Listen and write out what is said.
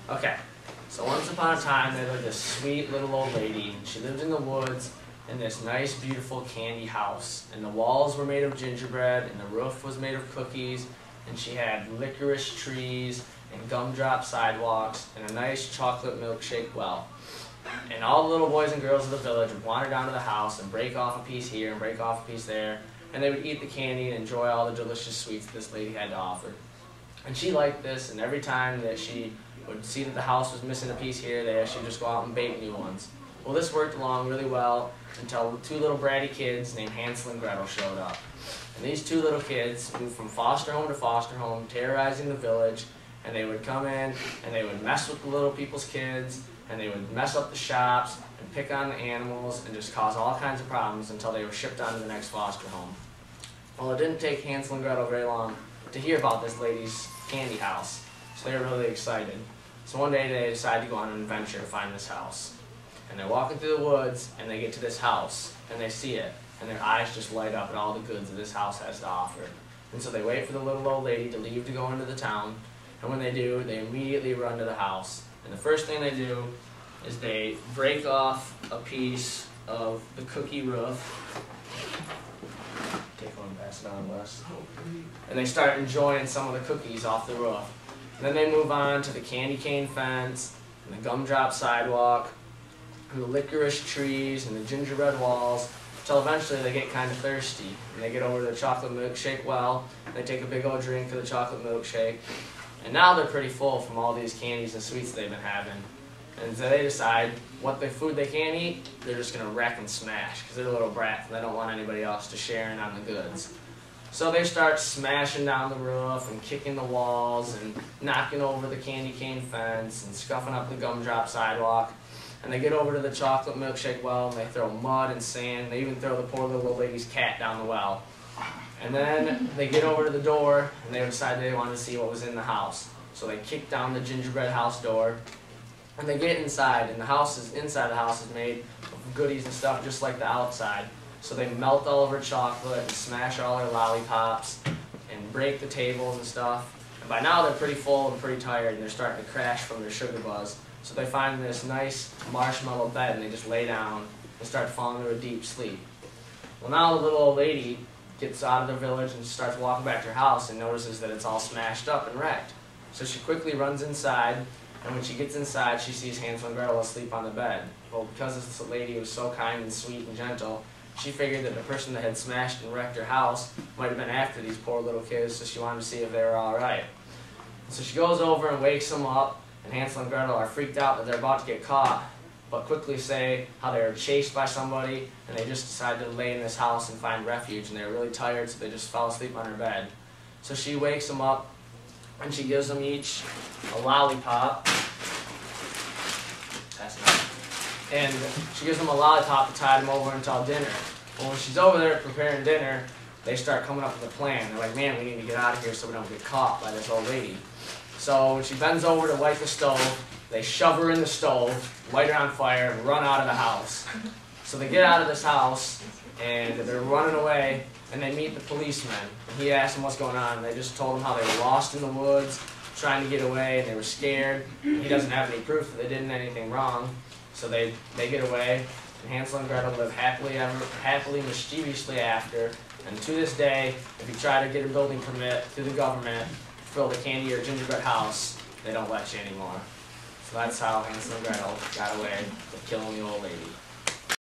Okay, so once upon a time there lived this sweet little old lady. She lived in the woods in this nice, beautiful candy house. And the walls were made of gingerbread, and the roof was made of cookies, and she had licorice trees and gumdrop sidewalks and a nice chocolate milkshake well. And all the little boys and girls of the village would wander down to the house and break off a piece here and break off a piece there, and they would eat the candy and enjoy all the delicious sweets this lady had to offer. And she liked this, and every time that she would see that the house was missing a piece here or there, she'd just go out and bake new ones. Well, this worked along really well until two little bratty kids named Hansel and Gretel showed up. And these two little kids moved from foster home to foster home, terrorizing the village, and they would come in and they would mess with the little people's kids, and they would mess up the shops and pick on the animals and just cause all kinds of problems until they were shipped on to the next foster home. Well, it didn't take Hansel and Gretel very long to hear about this lady's candy house, so they were really excited. So one day they decided to go on an adventure to find this house. And they're walking through the woods, and they get to this house, and they see it, and their eyes just light up at all the goods that this house has to offer. And so they wait for the little old lady to leave to go into the town, and when they do, they immediately run to the house. And the first thing they do is they break off a piece of the cookie roof. Take one and pass it on, Wes. And they start enjoying some of the cookies off the roof. And then they move on to the candy cane fence, and the gumdrop sidewalk, and the licorice trees, and the gingerbread walls, until eventually they get kind of thirsty. And they get over to the chocolate milkshake well, and they take a big old drink of the chocolate milkshake. And now they're pretty full from all these candies and sweets they've been having. And so they decide what the food they can't eat, they're just going to wreck and smash, because they're little brats and they don't want anybody else to share in on the goods. So they start smashing down the roof and kicking the walls and knocking over the candy cane fence and scuffing up the gumdrop sidewalk. And they get over to the chocolate milkshake well and they throw mud and sand. They even throw the poor little old lady's cat down the well. And then they get over to the door and they decide they wanted to see what was in the house. So they kick down the gingerbread house door and they get inside, and inside the house is made of goodies and stuff just like the outside. So they melt all over chocolate and smash all their lollipops and break the tables and stuff. And by now they're pretty full and pretty tired, and they're starting to crash from their sugar buzz. So they find this nice marshmallow bed and they just lay down and start falling into a deep sleep. Well, now the little old lady gets out of the village and starts walking back to her house and notices that it's all smashed up and wrecked. So she quickly runs inside, and when she gets inside she sees Hansel and Gretel asleep on the bed. Well, because this lady was so kind and sweet and gentle, she figured that the person that had smashed and wrecked her house might have been after these poor little kids, so she wanted to see if they were all right. So she goes over and wakes them up, and Hansel and Gretel are freaked out that they're about to get caught, but quickly say how they were chased by somebody, and they just decided to lay in this house and find refuge, and they were really tired, so they just fell asleep on her bed. So she wakes them up, and she gives them each a lollipop. Pass it out. And she gives them a lollipop to tide them over until dinner. Well, when she's over there preparing dinner, they start coming up with a plan. They're like, man, we need to get out of here so we don't get caught by this old lady. So when she bends over to light the stove, they shove her in the stove, light her on fire, and run out of the house. So they get out of this house, and they're running away, and they meet the policeman. And he asks them what's going on, and they just told him how they were lost in the woods, trying to get away, and they were scared. He doesn't have any proof that they did anything wrong. So they get away, and Hansel and Gretel live happily, mischievously after. And to this day, if you try to get a building permit through the government to build a candy or gingerbread house, they don't let you anymore. So that's how Hansel and Gretel got away with killing the old lady.